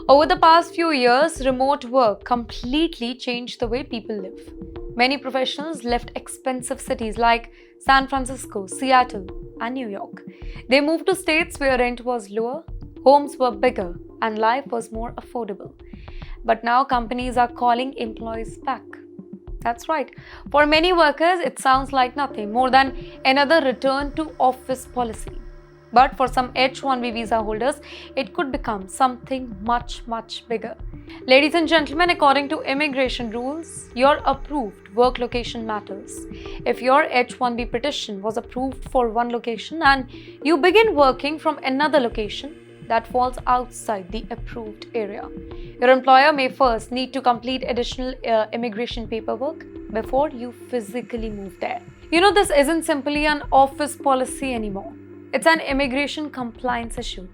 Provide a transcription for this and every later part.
Over the past few years, remote work completely changed the way people live. Many professionals left expensive cities like San Francisco, Seattle, and New York. They moved to states where rent was lower, homes were bigger, and life was more affordable. But now companies are calling employees back. That's right. For many workers, it sounds like nothing more than another return to office policy. But for some H-1B visa holders, it could become something much bigger. Ladies and gentlemen, according to immigration rules, your approved work location matters. If your H-1B petition was approved for one location and you begin working from another location that falls outside the approved area, your employer may first need to complete additional immigration paperwork before you physically move there. This isn't simply an office policy anymore. It's an immigration compliance issue.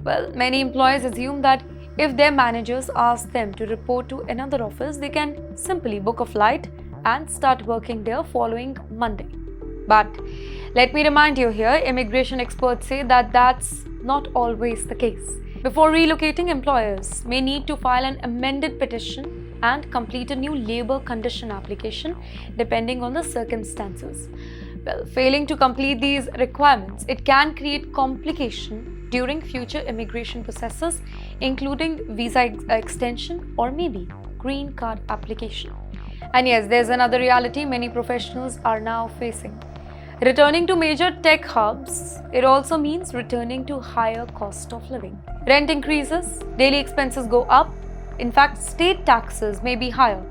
Well, many employees assume that if their managers ask them to report to another office, they can simply book a flight and start working there following Monday. But let me remind you here, immigration experts say that that's not always the case. Before relocating, employers may need to file an amended petition and complete a new labor condition application depending on the circumstances. Well, failing to complete these requirements, it can create complication during future immigration processes, including visa extension or maybe green card application. And yes, there's another reality many professionals are now facing. Returning to major tech hubs, it also means returning to higher cost of living. Rent increases, daily expenses go up, in fact, state taxes may be higher,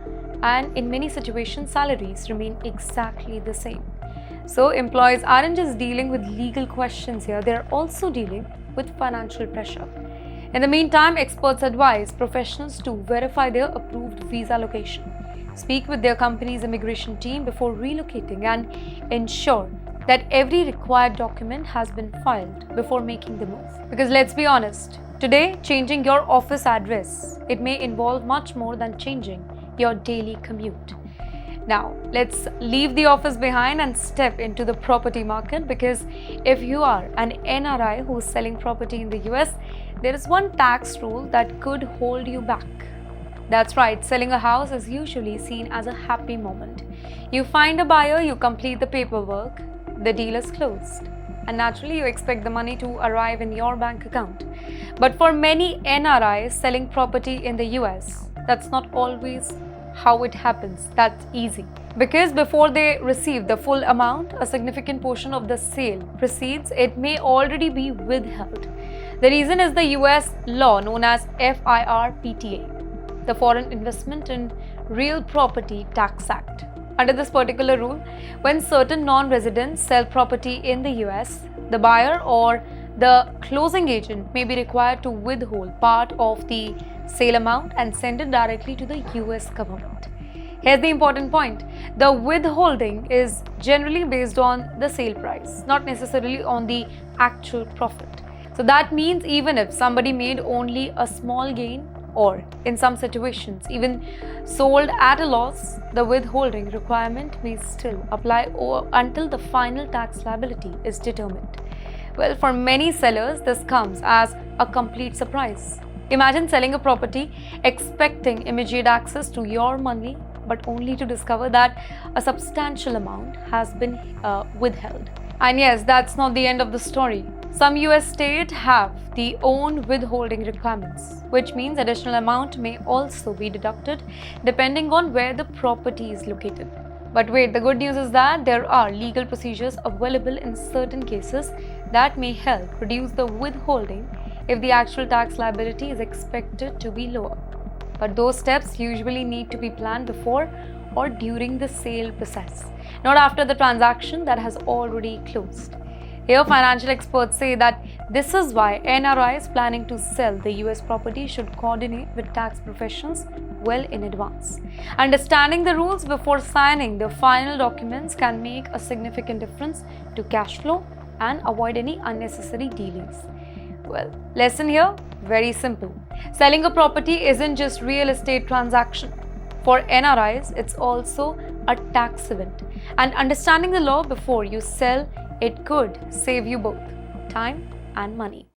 and in many situations, salaries remain exactly the same. So, employees aren't just dealing with legal questions here, they're also dealing with financial pressure. In the meantime, experts advise professionals to verify their approved visa location, speak with their company's immigration team before relocating, and ensure that every required document has been filed before making the move. Because let's be honest, today, changing your office address, it may involve much more than changing your daily commute. Now, let's leave the office behind and step into the property market, because if you are an NRI who's selling property in the US, there is one tax rule that could hold you back. That's right, selling a house is usually seen as a happy moment. You find a buyer, you complete the paperwork, the deal is closed, and naturally you expect the money to arrive in your bank account. But for many NRIs selling property in the US, that's not always how it happens. That's easy. Because before they receive the full amount, a significant portion of the sale proceeds, it may already be withheld. The reason is the US law known as FIRPTA, the Foreign Investment in Real Property Tax Act. Under this particular rule, when certain non-residents sell property in the US, the buyer or the closing agent may be required to withhold part of the sale amount and send it directly to the US government. Here's the important point. The withholding is generally based on the sale price, not necessarily on the actual profit. So that means even if somebody made only a small gain, or in some situations even sold at a loss, the withholding requirement may still apply until the final tax liability is determined. Well, for many sellers, this comes as a complete surprise. Imagine selling a property expecting immediate access to your money, but only to discover that a substantial amount has been withheld. And yes, that's not the end of the story. Some US states have their own withholding requirements, which means additional amount may also be deducted depending on where the property is located. But wait, the good news is that there are legal procedures available in certain cases that may help reduce the withholding if the actual tax liability is expected to be lower. But those steps usually need to be planned before or during the sale process, not after the transaction that has already closed. Here, financial experts say that this is why NRIs planning to sell the US property should coordinate with tax professionals well in advance. Understanding the rules before signing the final documents can make a significant difference to cash flow and avoid any unnecessary delays. Well, lesson here, very simple. Selling a property isn't just real estate transaction. For NRIs, it's also a tax event. And understanding the law before you sell, it could save you both time and money.